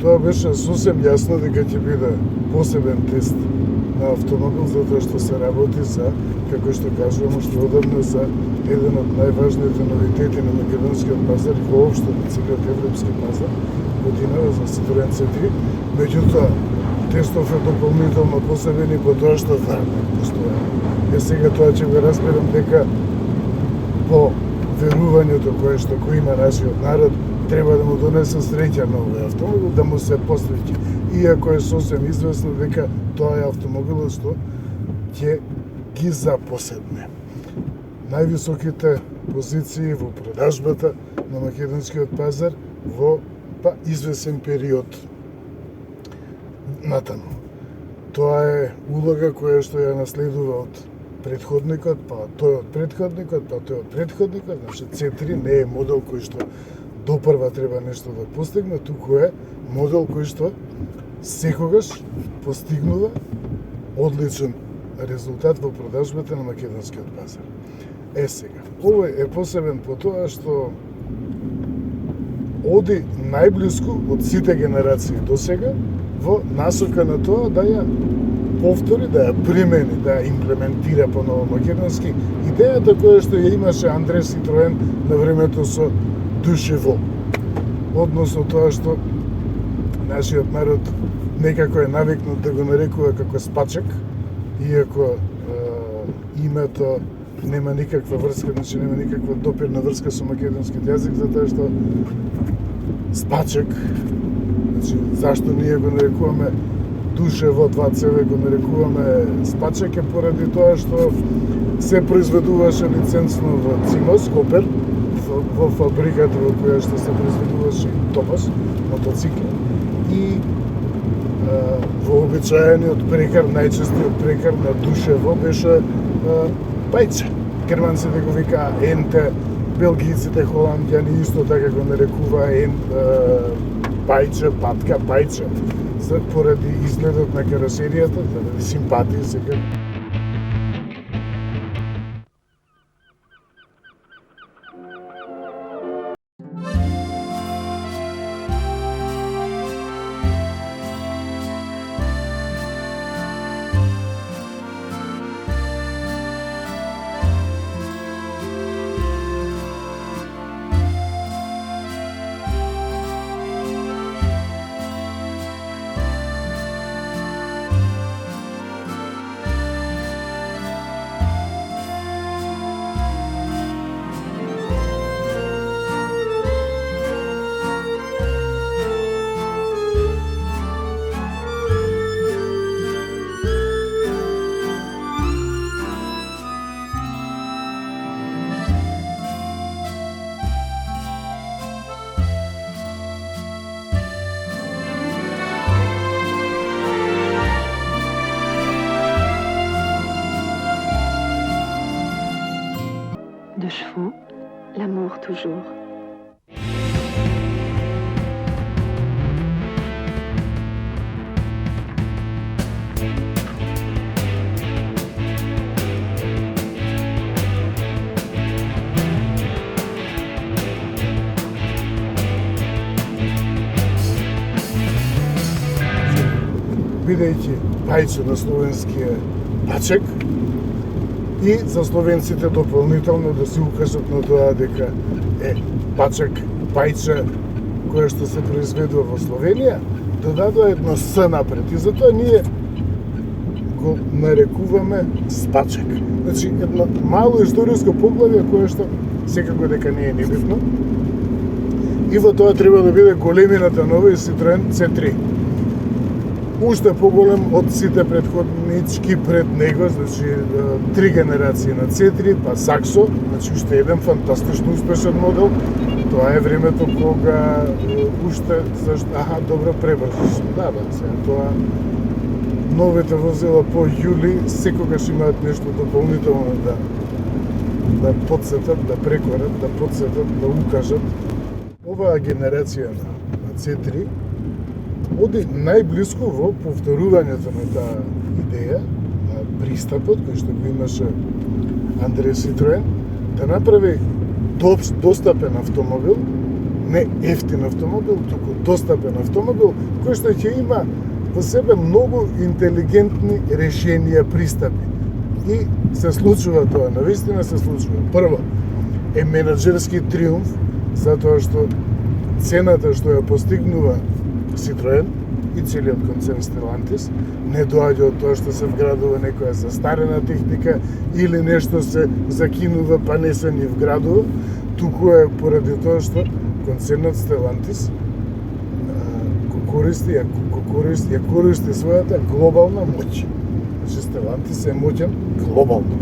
Тоа беше сосем јасно дека ќе биде посебен тест на автомобил, затоа што се работи за, како што кажувам, уште одамна за еден од најважните новитети на македонскиот пазар и воопшто на целиот европски пазар годинава за Citroen C3. Меѓутоа, тестов е дополнително посебен и по тоа што варна постоја. Сега тоа ќе го разберам дека по верувањето кое што го има нашиот народ, треба да му донесе среќа на овој автомобил, да му се посреќи. Иако е сосем известно дека тоа е автомобилот што ќе ги запоседне највисоките позиции во продажбата на македонскиот пазар во извесен период натаму. Тоа е улога која што ја наследува од предходникот, па тој од предходникот, па тој од предходникот. Значи C3 не е модел кој што допрва треба нешто да постигне, туку е модел кој што секогаш постигнува одличен резултат во продажбата на македонскиот пазар. Сега, овој е посебен по тоа што оди најблиску од сите генерации до сега во насока на тоа да ја повтори, да ја примени, да ја имплементира по ново македонски идејата која што ја имаше Андре Citroen на времето со Душево. Односно тоа што нашиот народ некако е навикнат да го нарекува како спачек, иако името нема никаква врска, значи нема никаква допирна врска со македонскиот јазик, затоа што спачек, значи зашто ние го нарекуваме Душево 2CV, го нарекуваме спачек, е поради тоа што се произведуваше лицензно во Цимос, Копер, во фабриката во која што се произведуваше Топас, мотоцикли, и вообичаениот прекар, најчестиот прекар на Душево беше пајче. Германците го викаа енте, белгијците, холандјани исто така го нарекуваа пајче, патка, пајче, поради изгледот на каросеријата, заради симпатија сега. De chevaux, l'amour toujours. Бидејќи пајче на словенски е пачек, и за словенците дополнително да се укажат на тоа дека пачек, пајче кое што се произведува во Словенија, додадува едно С напред и затоа ние го нарекуваме спачек. Значи, едно мало историско поглавје кое што секако дека не е небитно. И во тоа треба да биде големината на овој Citroen C3. Уште поголем од сите предходнички пред него, значи 3 генерации на C3, па Saxo, значи уште еден фантастично успешен модел. Тоа е времето кога уште добро пребрзо сум. Да, сега тоа новите возила по јули секогаш имаат нешто дополнително да подсетат, да прекорат, да подсетат, да укажат. Оваа генерација на C3 оди најблиску во повторувањето на таа идеја, на пристапот кој што го имаше Андре Citroen, да направи достапен автомобил не ефтин автомобил, туку достапен автомобил, кој што ќе има во себе многу интелигентни решенија, пристапи. И се случува тоа, навистина се случува. Прво, е менаџерски триумф, затоа што цената што ја постигнува Citroen и целиот концерн Stellantis не доаѓа од тоа што се вградува некоја застарена техника или нешто се закинува па не се ни вградува, туку е поради тоа што концернот Stellantis користи својата глобална моќ. Значи Stellantis е моќен глобално.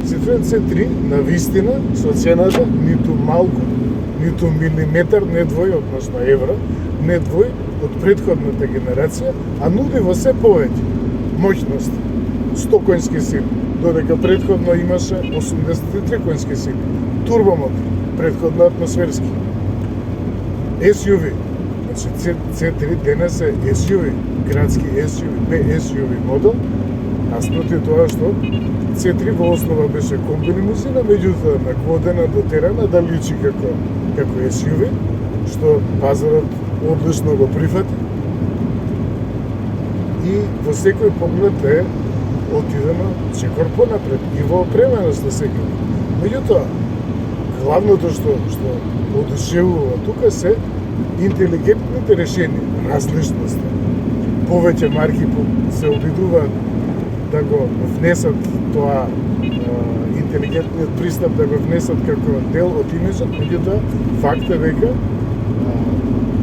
Citroen C3 на вистина со цената ниту малку, ниту милиметар не двој, односно евро, не двој од претходната генерација, а нуди во се повеќе моќност, 100 конски сили, додека претходно имаше 83 конски сили. Турбомотор, претходно атмосферски. SUV, значи C3 денес е SUV, градски SUV, SUV модел, наспроти тоа што C3 во основа беше комби лимузина, меѓутоа накодена, дотерана да личи како SUV, што пазарот одлично го прифати и во секој поглед е отидено чекор понапред и во опременост на секој. Меѓутоа, главното што одушевува тука се интелигентните решенија, различноста. Повеќе марки се обидуваат да го внесат тоа интелигентниот пристап, да го внесат како дел од имиджот, меѓутоа факт е дека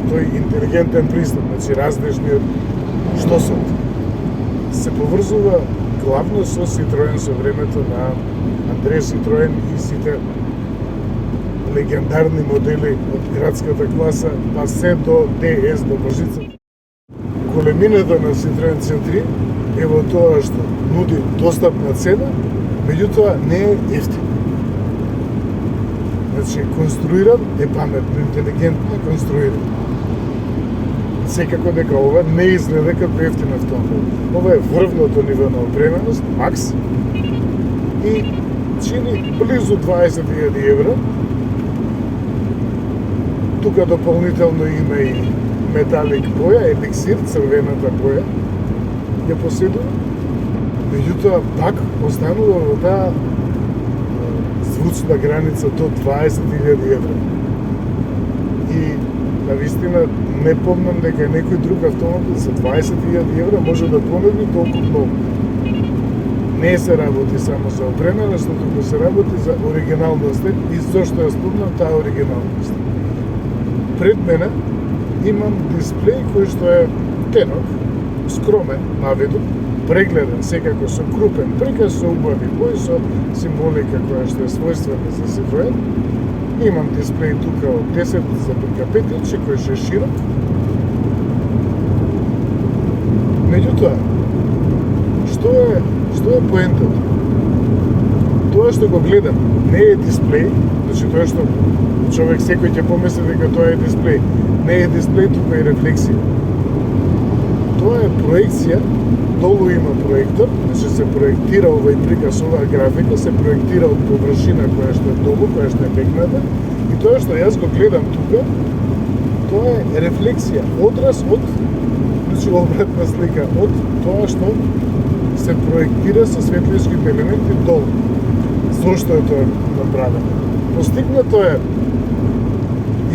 тој интелигентен пристап, значи различниот штосот, се поврзува главно со Citroen со времето на Андре Citroen и сите легендарни модели од градската класа, па се до DS, до Божицата. Големината на Citroen C3 е во тоа што нуди достапна цена, меѓутоа не е ефтин. Значи, конструиран е паметно, интелигентно е конструиран. Секако дека ова не изгледа како ефтин автомобил. Ова е врвното ниво на опременост, макс, и чини близу 20.000 евро. Тука дополнително има и металик боја, еликсир, црвената боја, ја поседува. Меѓутоа, пак останува во таа звучна граница до 20.000 евро. И, навистина, не помнам дека некој друг автомобил за 20.000 евро може да понуди толку многу. Не се работи само за опременост, туку се работи за оригиналност. И зошто ја спомнам таа оригиналност? Пред мене имам дисплеј кој што е тенок, скромен на виду, прегледен, секако со крупен приказ, со убави бои, со символика која што е својствена за Citroen. Имам дисплеј тука од 10,5 инчи кој што е широк. Меѓутоа, што е поентата? Тоа што го гледам не е дисплеј, значи тоа што човек секој ќе помисли дека тоа е дисплеј. Не е дисплеј, туку е рефлексија. Тоа е проекција, долу има проектор, значи се проектира овој приказ, оваа графика се проектира од површина која што е долу, која што е бегната, и тоа што јас го гледам тука, тоа е рефлексија, одраз од, значи обратна слика, од тоа што се проектира со светлишките елементи долу. Зошто е тоа направено? Постигнато е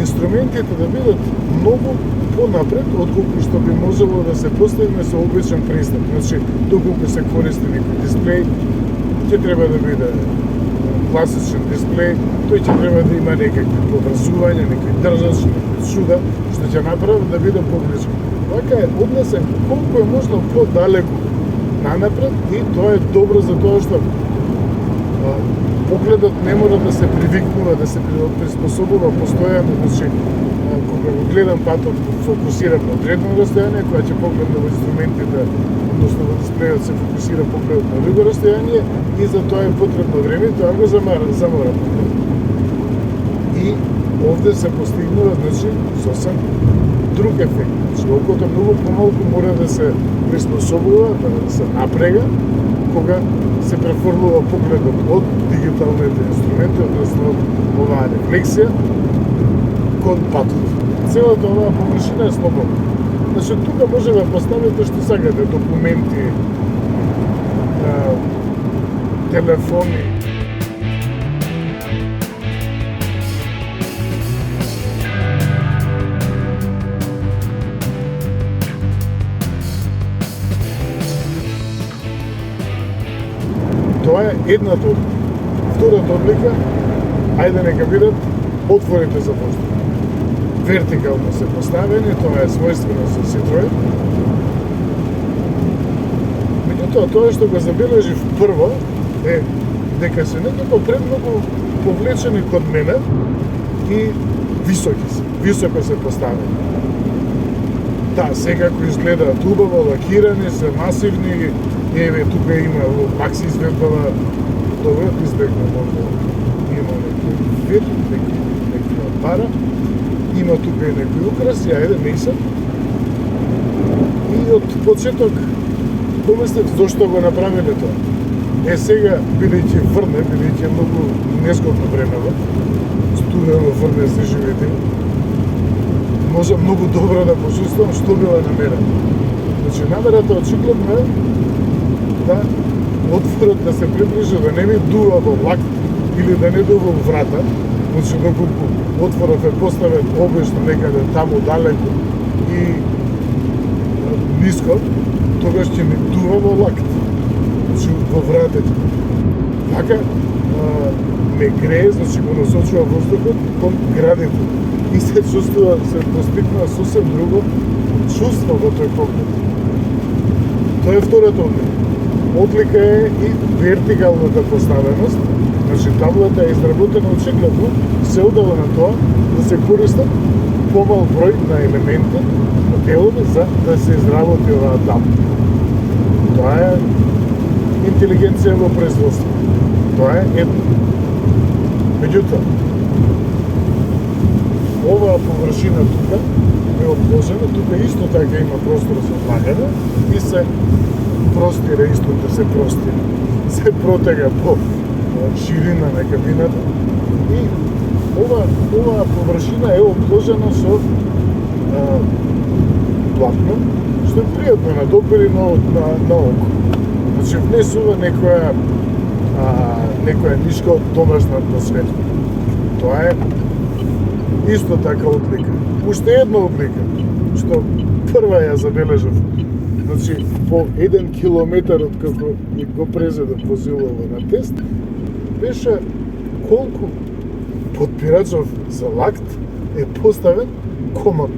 инструментите да бидат многу понапред отколку што би можело да се постигне со обичен пристап. Значи, доколку се користи некој дисплеј, ќе треба да биде класичен дисплеј, тој ќе треба да има некакви поврзувања, некои држач, некои чуда, што ќе направи да биде поблиску. Вака е однесен колку е можно подалеку нанапред и тоа е добро за тоа што погледот не мора да се привикнува, да се приспособува постојано, значи кога го гледам патот, фокусирам на одредено расстојание, кога ќе погледам во инструментите, односно во дисплејот се фокусира погледот на друго расстојание и за тоа е потребно време, тоа го замора погледот. И овде се постигнува, значи, сосем друг ефект. Значи, окото многу помалку мора да се приспособува, да се напрега, кога се префрлува погледот од дигиталните инструменти, односно од оваа рефлексија, кон патот. Целата оваа површина е слободна. Значи, тука може да поставите што сакате, документи, телефони. Тоа е едната одлика. Втората одлика, ајде нека бидат отворите за воздух. Вертикално се поставени, тоа е својствено со Citroen. Меѓутоа, тоа што го забележив прво е дека се некако премногу повлечени кон мене и високо се поставени. Да, секако изгледаат убаво, лакирани се, масивни, еве тука има макси изведбава, добро избегна може има некој вид, некоја пара, има тука и некои украси, ајде, не се. И од почеток помислев зошто го направиле тоа. Е сега, бидејќи врне, бидејќи многу незгодно времево, студено врне се живети, може многу добро да почувствам што била намерена. Значи, намерата очигледно е да отворот да се приближи, да не ми дува во лакт или да не дува во врата, значи доколку отворот е поставен обично некаде таму далеко и ниско, тогаш ќе ми дува во лакт, значи во вратите. Така ме грее, значи го насочува воздухот кон градите и се чувствува, се постигнува сосем друго чувство во тој поглед. Тоа е втората одлика. Одлика е и вертикалната поставеност. Значи, таблата е изработена очигледно се удава на тоа да се користат помал број на елементи, на делови за да се изработи оваа табла. Тоа е интелигенција во производство. Тоа е едно. Меѓутоа, оваа површина тука е обложена, тука исто така има простор за влагање и се простира, истото се простира, се протега по ширина на кабината и оваа површина е обложена со платно, што е пријатно на допир и на око. Значи внесува некоја нишка од домашна атмосфера. Тоа е исто така одлика. Уште една одлика, што прва ја забележав. Значи, по 1 километар од како го презедов возилово на тест, беше колку подпирачов за лакт е поставен комодно.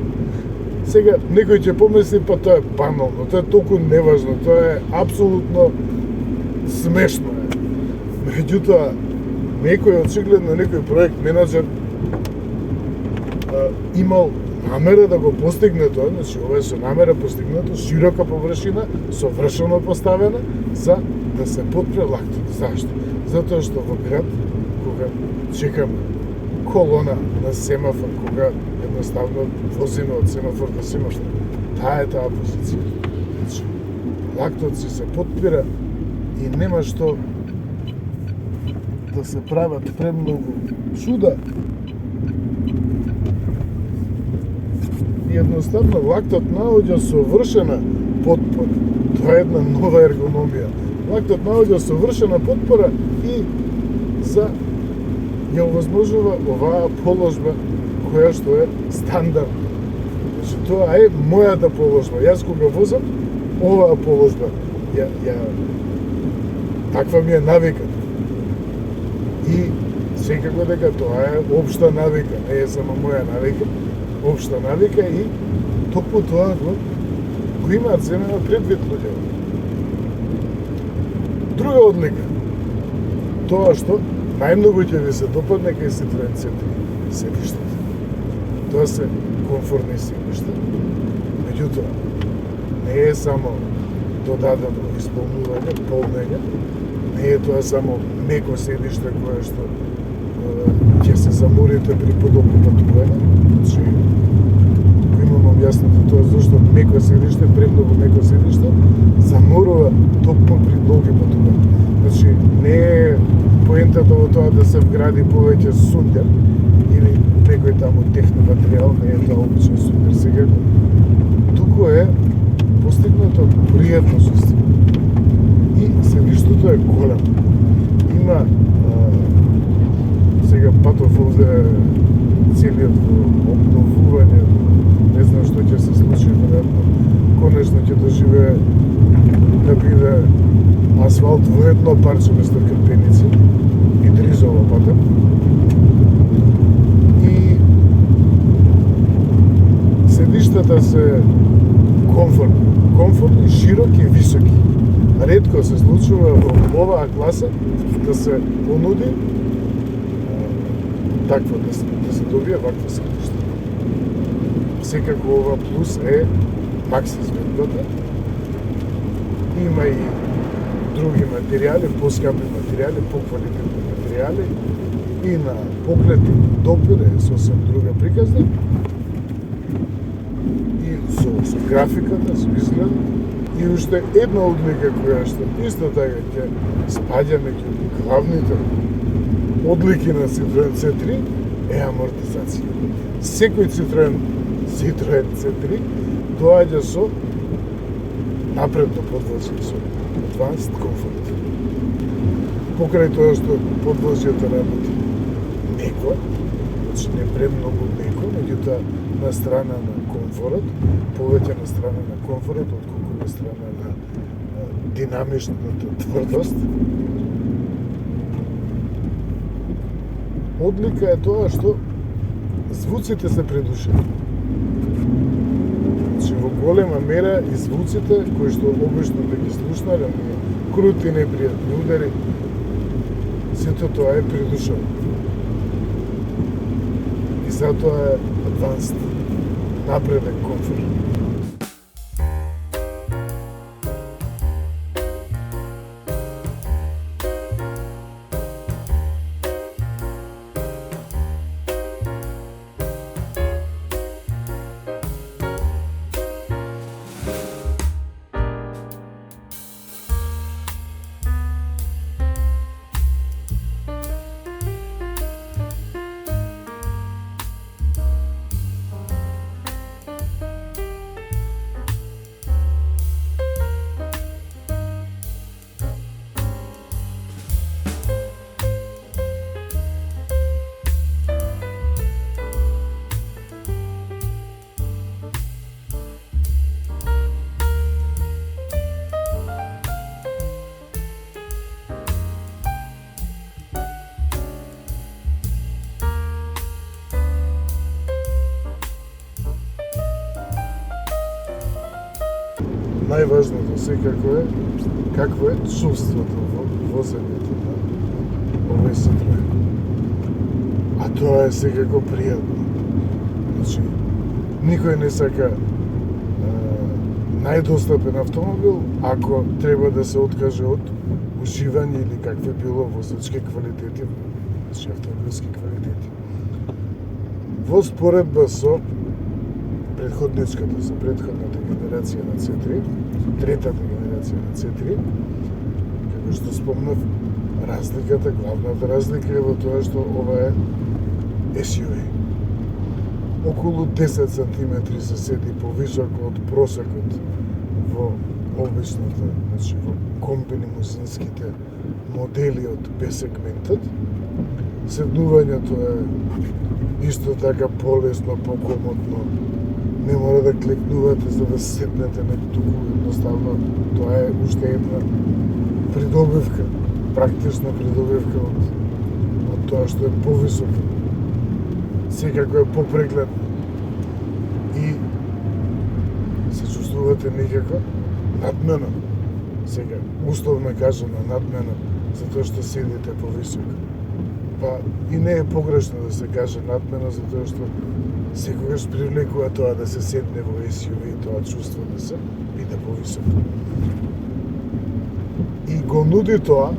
Сега, некој ќе помисли, па тоа е банално, тоа е толку неважно, тоа е апсолутно смешно. Меѓутоа, некој очигледно, некој проект менаџер имал намера да го постигне тоа, значи ова е со намера постигнато, широка површина, совршено поставена, за да се подпре лактот. Зашто? Затоа што во град, кога чекаме колона на семафор, кога едноставно возиме од семафор до семафор, таа е таа позиција. Значи, лактот си се подпира и нема што да се прават премногу чуда. И едноставно лактот наоѓа совршена подпора. Тоа е една нова ергономија. Лактот наоѓа совршена подпора и за ја овозможува оваа положба која што е стандардна. Значи тоа е мојата положба. Јас кога возам оваа положба, таква ми е навиката. И секако дека тоа е општа навика, не е само моја навика, општа навика и токму тоа го имаат земено предвид луѓе. Друга одлика, тоа што најмногу ќе ви се допадне кај Citroen C3 седиштата. Тоа се комфортни седишта, меѓутоа не е само додадено исполнување, полнење, не е тоа само меко седиште кое што ќе се заморите при подолго патување. Значи, го имам објаснато тоа зашто меко седиште, премногу меко седиште, заморува токму при долги патувања. Значи, не е поентата во тоа да се вгради повеќе сундер или некој таму техноматеријал, не е тоа обично супер секако, туку е постигнато пријатно чувство. И седиштото е големо. Има сега патов овде целиот обновување, не знам што ќе се случи, веројатно конечно ќе доживее да биде асфалт во едно парче место крпеници и дризова патот. И седиштата се комфортни, широки и високи. Ретко се случува во оваа класа да се понуди таква да се добие ваква седишта. Секако ова плюс е макс изгледата. Има и други материјали, поскапи материјали, поквалитетни материјали и на поглед и допир е сосем друга приказна. И со графиката, со изгледот. И уште една одлика која што исто така ќе спаѓа меѓу главните одлики на Citroen C3 е амортизација. Секој Citroen C3 доаѓа со напредно подвозје, со Advanced Comfort. Покрај тоа што подвозјето работи меко, значи не премногу меко, меѓутоа на страна на комфорот, повеќе на страна на комфорот, отколку на страна на динамичната тврдост. Одлика е тоа што звуците се придушени. Значи во голема мера и звуците кои што обично да ги слушнале, крути непријатни удари, сето тоа е придушено. И затоа е advanced, напреден комфорт. Најважното секако е какво е чувството во возењето на овој Citroen. А тоа е секако пријатно. Значи, никој не сака најдостапен автомобил ако треба да се откаже од уживање или какви било возачки квалитети, значи автомобилски квалитети. Во споредба со предходната генерација на C3, третата генерација на C3, како што спомнав, главната разлика е во тоа што ова е SUV. Околу 10 сантиметри се седи повисоко од просекот во обичната, значи во комби лимузинските модели од B-сегментот. Седнувањето е исто така полесно, покомотно. Не мора да клекнувате за да седнете, туку едноставно тоа е уште една придобивка, практична придобивка од тоа што е повисоко. Секако е попрегледно. И се чувствувате некако надмено. Сега, условно кажано надмено, затоа што седите повисоко. Па и не е погрешно да се каже надмено, затоа што секогаш привлекува тоа да се седне во SUV и тоа чувство да се биде повисоко. И го нуди тоа,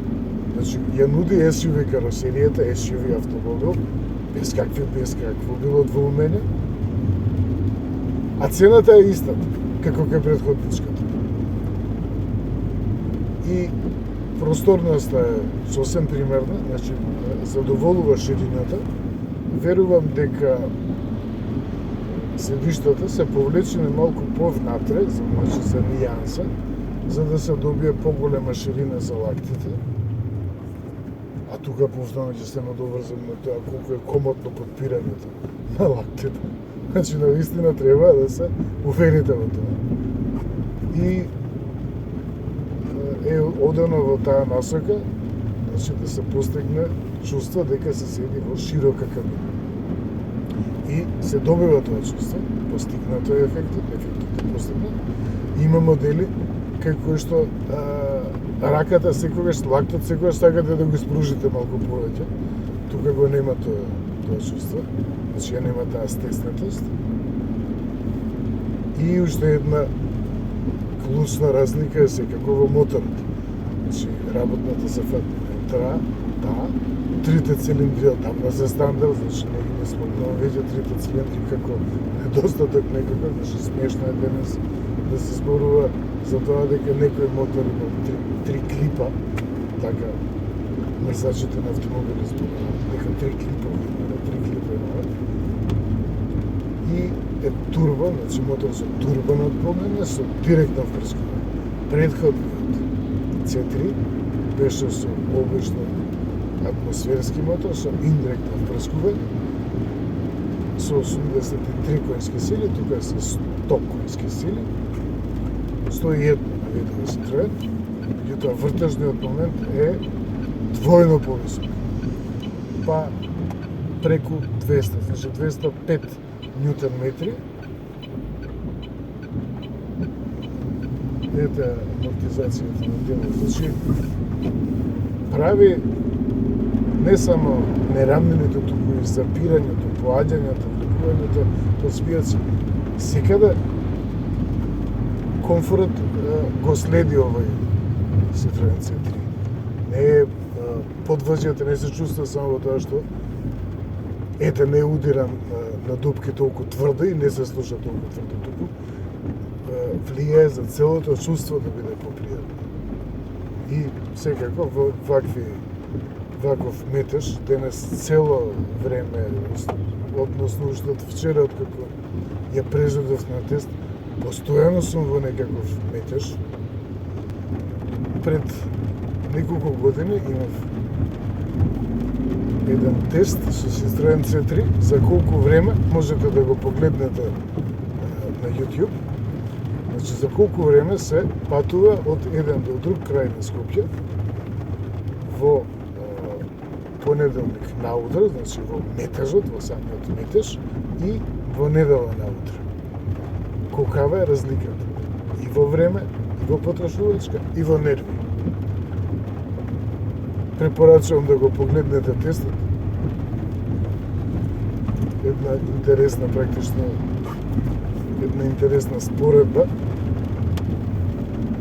значи ја нуди SUV каросеријата, SUV автомобил, без какво било двоумење, а цената е истата, како кај претходничката. И просторноста е сосем примерна, значи задоволува ширината, верувам дека седиштата се повлечени малку повнатре, значи за нијанса, за да се добие поголема ширина за лактите. А тука повторно ќе се надоврзам на тоа колку е комотно подпирањето на лактите. Значи, наистина треба да се уверите во тоа. И е одено во таа насока, значи да се постигне чувство дека се седи во широка кабина. И се добива тоа чувство, постигнато е ефектот е постигнат. Има модели кај кои што раката секогаш, лактот секогаш сакате да го испружите малку повеќе. Тука го нема тоа чувство, значи ја нема таа стеснатост. И уште една клучна разлика е секако во моторот. Значи, работната се фатна трите цилиндри од тамна за стандард, значи не спомнувам веќе трите цилиндри како недостаток некако, значи смешно е денес да се зборува за тоа дека некој мотор има три клипа, така мрзачите на автомобили зборуваат дека три клипа имаат. И е турбо, значи мотор со турбо надполнење со директно впрскување. Претходниот C3 беше со обично атмосферски мотор со индиректно впрскување со 83 коњски сили, тука се 100 коњски сили, 101 на ветрови Citroen, меѓутоа вртежниот момент е двојно повисок, па преку 200, значи 205 ньютон метри. Ете амортизацијата на делот, значи прави не само нерамнените, туку и запирањето, поаѓањето, влекувањето под спијаци. Секаде комфорт го следи овој Citroen C3. Не е подврзијата не се чувства само во тоа што не удирам на дупки толку тврдо и не се слуша толку тврдо, туку влијае за целото чувство да биде попријатно. И секако во ваков метеж, денес цело време, односно уште од вчера, откако ја презедов на тест, постојано сум во некаков метеж. Пред неколку години имав еден тест со Citroen C3 за колку време можете да го погледнете на YouTube. Значи за колку време се патува од еден до друг крај на Скопје во понеделник наутро, значи во метежот, во самиот метеж и во недела наутро. Колкава е разликата и во време, и во потрошувачка, и во нерви. Препорачувам да го погледнете тестот. Една интересна споредба.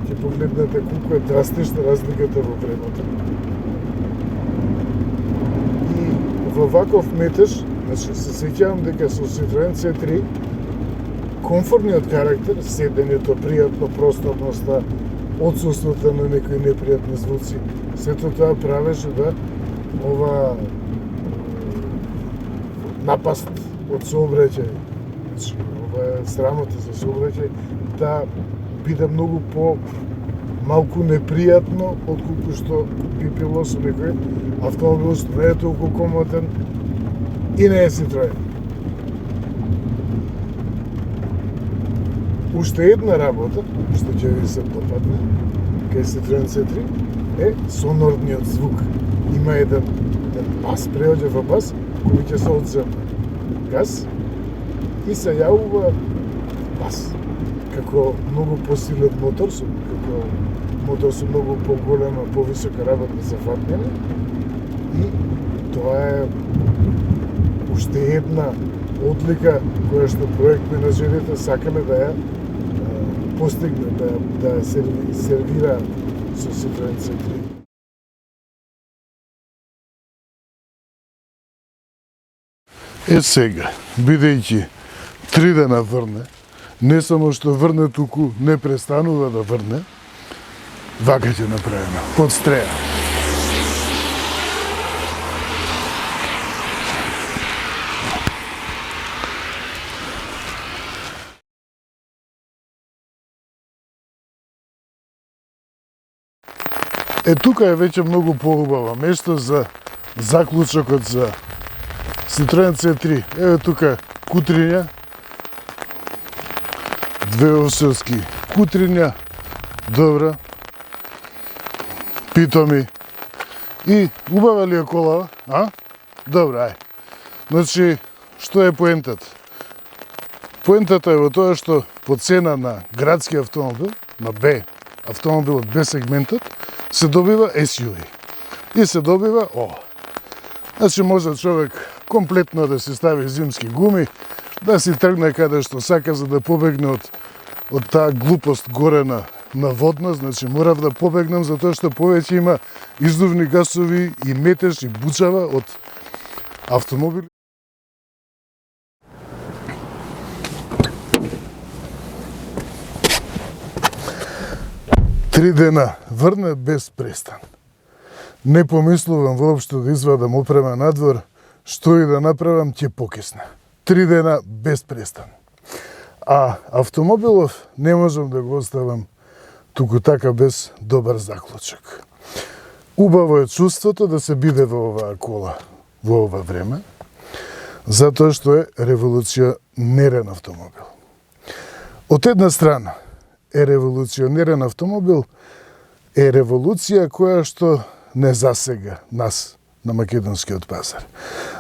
Ќе погледнете колку е драстична разликата во времето. И во ваков метеж, значи се сеќавам дека со Citroen C3 комфортниот карактер, седењето, пријатно, просторноста, отсуството на некои непријатни звуци, сето тоа правеше да ова напаст од сообраќај, значи ова срамота за сообраќај, да биде многу малку непријатно отколку што би било со некој автомобил што не е толку комотен и не е Citroen. Уште една работа што ќе ви се допадне кај Citroen C3 е сонорниот звук. Има еден бас, преоѓа во бас, кој ќе се одзема газ и се јавува бас. Како многу посилен мотор, како мотор со многу поголема, повисока работна зафатнина, и тоа е уште една одлика која што проект менаџерите сакале да ја постигне, да ја сервира со Citroen C3. Е сега, бидејќи 3 дена врне, не само што врне, туку не престанува да врне, вака ќе направиме, под стреја. Тука е веќе многу поубаво место за заклучокот за Citroen C3. Еве тука кутриња, две осилски кутриња, добра, питоми и убава ли е колава, а? Добра, ај. Значи, што е поентата? Поентата е во тоа што по цена на градски автомобил, на B, автомобилот B сегментот, се добива SUV. И се добива ова. Значи може човек комплетно да си стави зимски гуми, да си тргне каде што сака за да побегне од таа глупост горе на водна, значи морав да побегнам затоа што повеќе има издувни гасови и метеж и бучава од автомобили. Три дена врне без престан. Не помислувам воопшто да извадам опрема надвор, што и да направам ќе покисне. 3 дена без престан. А автомобилов не можам да го оставам туку така без добар заклучок. Убаво е чувството да се биде во оваа кола во ова време, затоа што е револуционерен автомобил. Од една страна е револуционерен автомобил, е револуција која што не засега нас на македонскиот пазар.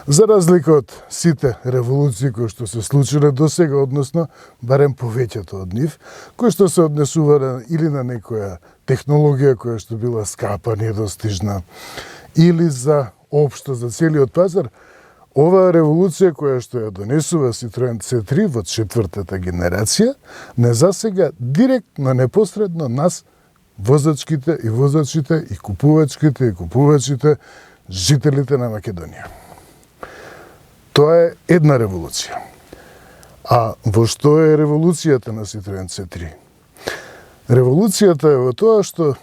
За разлика од сите револуции кои што се случиле до сега, односно барем повеќето од нив, кои што се однесувале или на некоја технологија која што била скапа, недостижна, или за општо за целиот пазар, оваа револуција која што ја донесува Citroen C3 во 4-та генерација, не засега директно, непосредно нас, возачките и возачите и купувачите, жителите на Македонија. Тоа е една револуција. А во што е револуцијата на Citroen C3? Револуцијата е во тоа што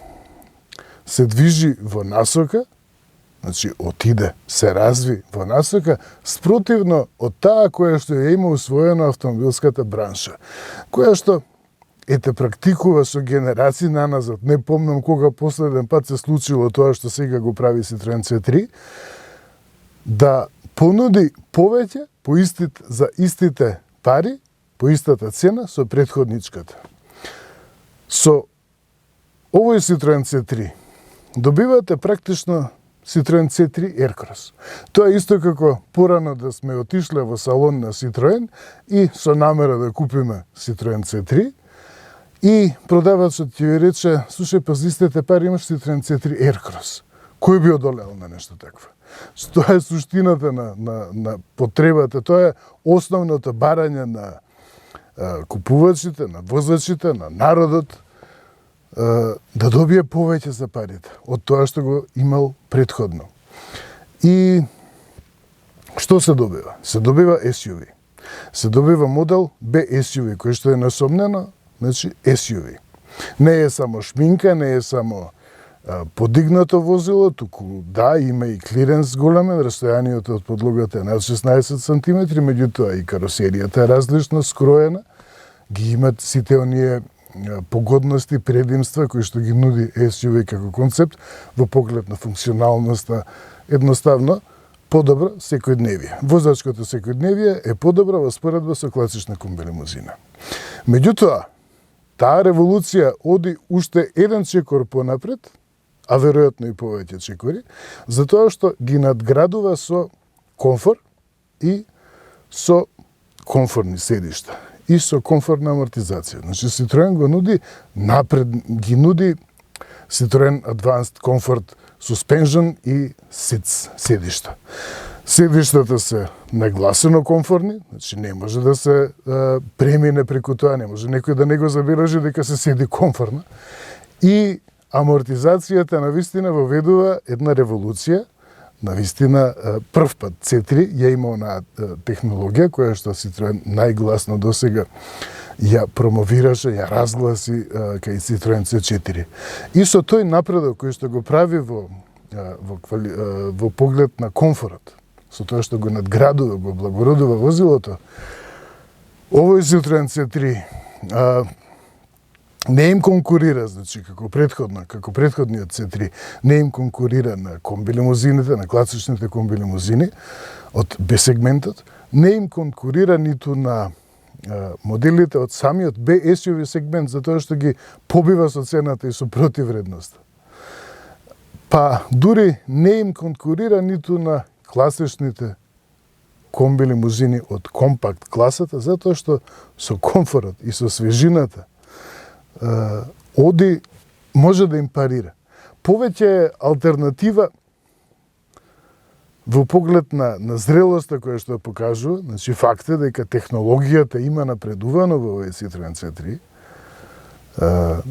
се движи во насока, значи отиде, се разви во насока, спротивно од таа која што ја има усвоено автомобилската бранша, која што практикува со генерации наназад. Не помнам кога последен пат се случило тоа што сега го прави Citroen C3, да понуди повеќе за истите пари, по истата цена со претходничката. Со овој Citroen C3 добивате практично Citroen C3 Aircross. Тоа е исто како порано да сме отишле во салон на Citroen и со намера да купиме Citroen C3, и продавачот ќе ви рече: слушај, па за истите пари имаш Citroen C3 Aircross. Кој би одолел на нешто такво? Тоа е суштината на потребата, тоа е основното барање на купувачите, на возачите, на народот, да добие повеќе за парите од тоа што го имал предходно. И што се добива? Се добива SUV. Се добива модел B SUV, кој што е насомнено, значи SUV. Не е само шминка, не е само подигнато возило, туку да, има и клиренс големен, растојанието од подлогата е над 16 см, меѓутоа и каросеријата е различно скроена, ги имат сите оние погодности, предимства кои што ги нуди SUV како концепт во поглед на функционалноста, едноставно подобро секојдневие. Возачкото секојдневие е подобро во споредба со класична комбилимузина. Меѓутоа, таа револуција оди уште еден чекор понапред, а веројатно и повеќе чекори, затоа што ги надградува со комфор и со комфорни седишта и со комфортна амортизација. Значи, Citroen го нуди напред, ги нуди Citroen Advanced Comfort Suspension и Seats седишта. Седиштата се нагласено комфорни, значи не може да се премине преку тоа, не може некој да не го забележи дека се седи комфорно. И амортизацијата навистина воведува една револуција, навистина прв пат C3 ја има онаа технологија која што Citroen најгласно досега ја промовираше, ја разгласи кај Citroen C4. И со тој напредок кој што го прави во поглед на комфорот, со тоа што го надградува, го благородува возилото, овој Citroen C3 не им конкурира, значи, како претходниот C3, не им конкурира на комби лимузините, на класичните комби лимузини од B-сегментот, не им конкурира ниту на моделите од самиот B-SUV сегмент, затоа што ги побива со цената и со противредноста. Па дури не им конкурира ниту на класичните комби лимузини од компакт класата, затоа што со комфорот и со свежината Оди може да им парира. Повеќе е алтернатива во поглед на зрелоста која што покажува, значи факт е дека технологијата има напредувано во овој Citroen C3.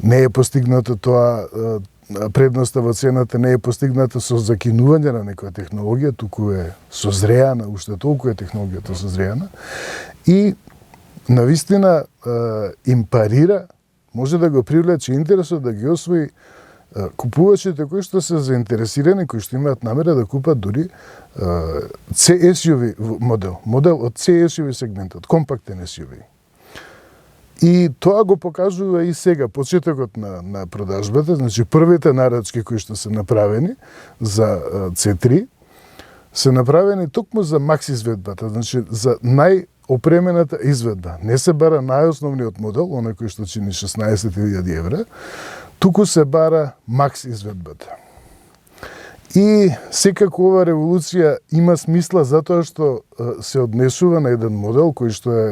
Не е постигнато тоа, предноста во цената не е постигната со закинување на некоја технологија, туку е созреана, уште толку е технологијата созреана и навистина им парира, може да го привлече интересот да ги освои купувачите кои што се заинтересирани, кои што имаат намера да купат дури C-SUV модел од C-SUV сегментот, компактен SUV. И тоа го покажува и сега, почетокот на продажбата, значи првите нарачки кои што се направени за C3, се направени токму за макс изведбата, значи за најопремената изведба. Не се бара најосновниот модел, оној кој што чини 16.000 евра, туку се бара макс изведбата. И секако ова револуција има смисла затоа што се однесува на еден модел кој што е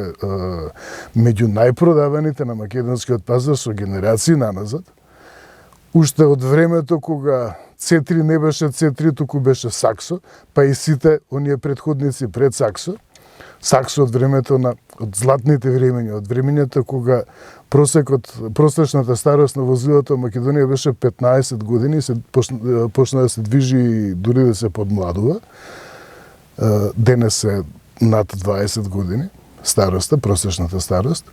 меѓу најпродаваните на македонскиот пазар со генерации наназад. Уште од времето кога C3 не беше C3, туку беше Saxo, па и сите оние претходници пред Saxo. Saxo од времето од златните времења, од времењата кога просечната старост на возилото во Македонија беше 15 години, се почна да се движи и дури да се подмладува. Денес е над 20 години староста, просечната старост.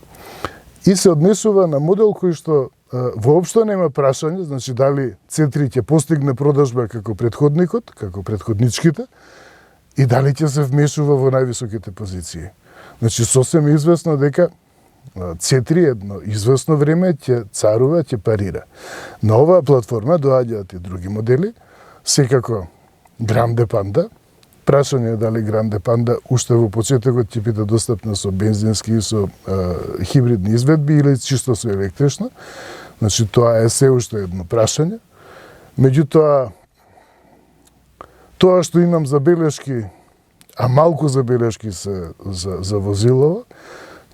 И се однесува на модел кој што воопшто нема прашање, значи дали C3 ќе постигне продажба како претходникот, како претходничките, и дали ќе се вмешува во највисоките позиции. Значи, сосем известно дека C3 едно известно време ќе царува, ќе парира. На оваа платформа доаѓаат и други модели, секако Grande Panda. Прашање е дали Grande Panda уште во почетокот ќе биде достапна со бензински и со хибридни изведби или чисто со електрична. Значи, тоа е се уште едно прашање. Меѓутоа, тоа што имам забелешки, а малку забелешки се за возилово,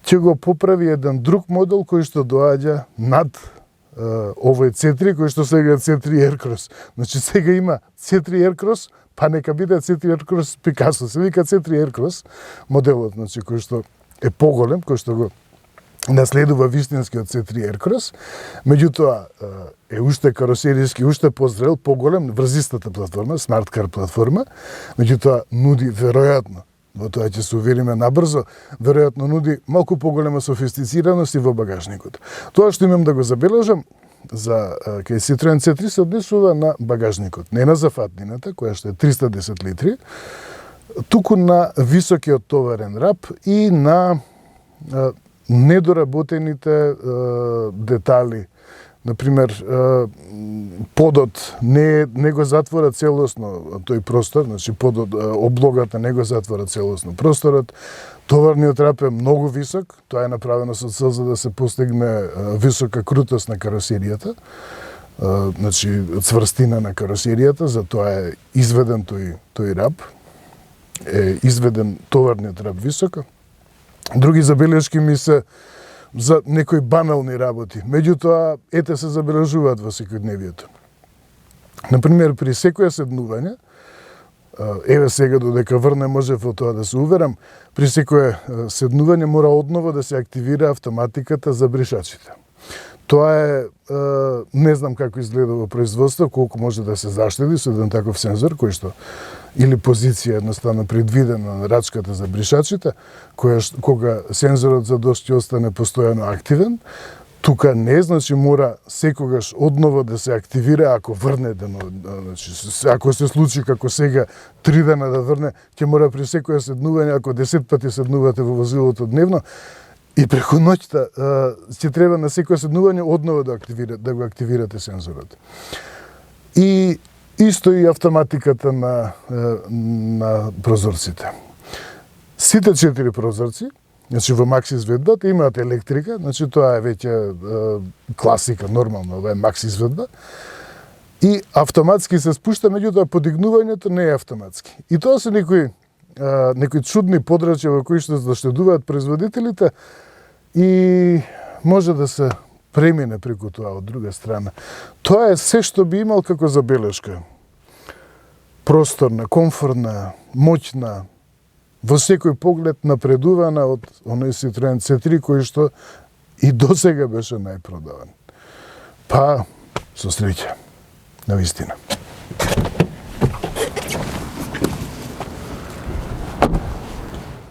ќе го поправи еден друг модел кој што доаѓа над овој C3, кој што сега е C3 Aircross. Значи, сега има C3 Aircross, па нека биде C3 Aircross Picasso. Се вика C3 Aircross моделот, значи, кој што е поголем, кој што го наследува вистинскиот C3 Aircross, меѓутоа е уште каросеријски, уште позрел, поголем, врзистата платформа, Smart Car платформа, меѓутоа нуди веројатно, во тоа ќе се увериме набрзо, веројатно нуди малку поголема софистицираност и во багажникот. Тоа што имам да го забележам за кај Citroen C3 се однесува на багажникот, не на зафатнината, која што е 310 литри, туку на високиот товарен рап и на недоработените детали. Например, подот не го затвора целосно тој простор, значи подот, облогата не го затвора целосно просторот. Товарниот рап е многу висок, тоа е направено со цел за да се постигне висока крутост на каросеријата, значи цврстина на каросеријата, затоа е изведен тој рап, е изведен товарниот рап високо. Други забелешки ми се за некои банални работи. Меѓутоа, ете се забележуваат во секојдневието. Например, при секоја седнување, еве сега додека врне може во тоа да се уверам, при секое седнување мора одново да се активира автоматиката за бришачите. Тоа е, не знам како изгледа во производство, колку може да се заштеди со еден таков сензор, кој што или позиција едноставно предвидена на рачката за бришачите, кога сензорот за дожд ќе остане постојано активен, тука не, значи мора секогаш одново да се активира ако врне денот, значи ако се случи како сега 3 дена да врне, ќе мора при секое седнување, ако 10 пати седнувате во возилото дневно, И преку ноќта ќе треба на секој седнување однова да го активирате сензорот. И исто и автоматиката на прозорците. Сите 4 прозорци, значи во макс изведбата имаат електрика, значи тоа е веќе класика, нормално, ова е макс изведба. И автоматски се спушта, меѓутоа подигнувањето не е автоматски. И тоа се некои чудни подрачја во кои што заштедуваат производителите и може да се премине преку тоа од друга страна. Тоа е се што би имал како забелешка. Просторна, комфортна, моќна, во секој поглед напредувана од оној Citroen C3 кој што и досега беше најпродаван. Па, со среќа, навистина.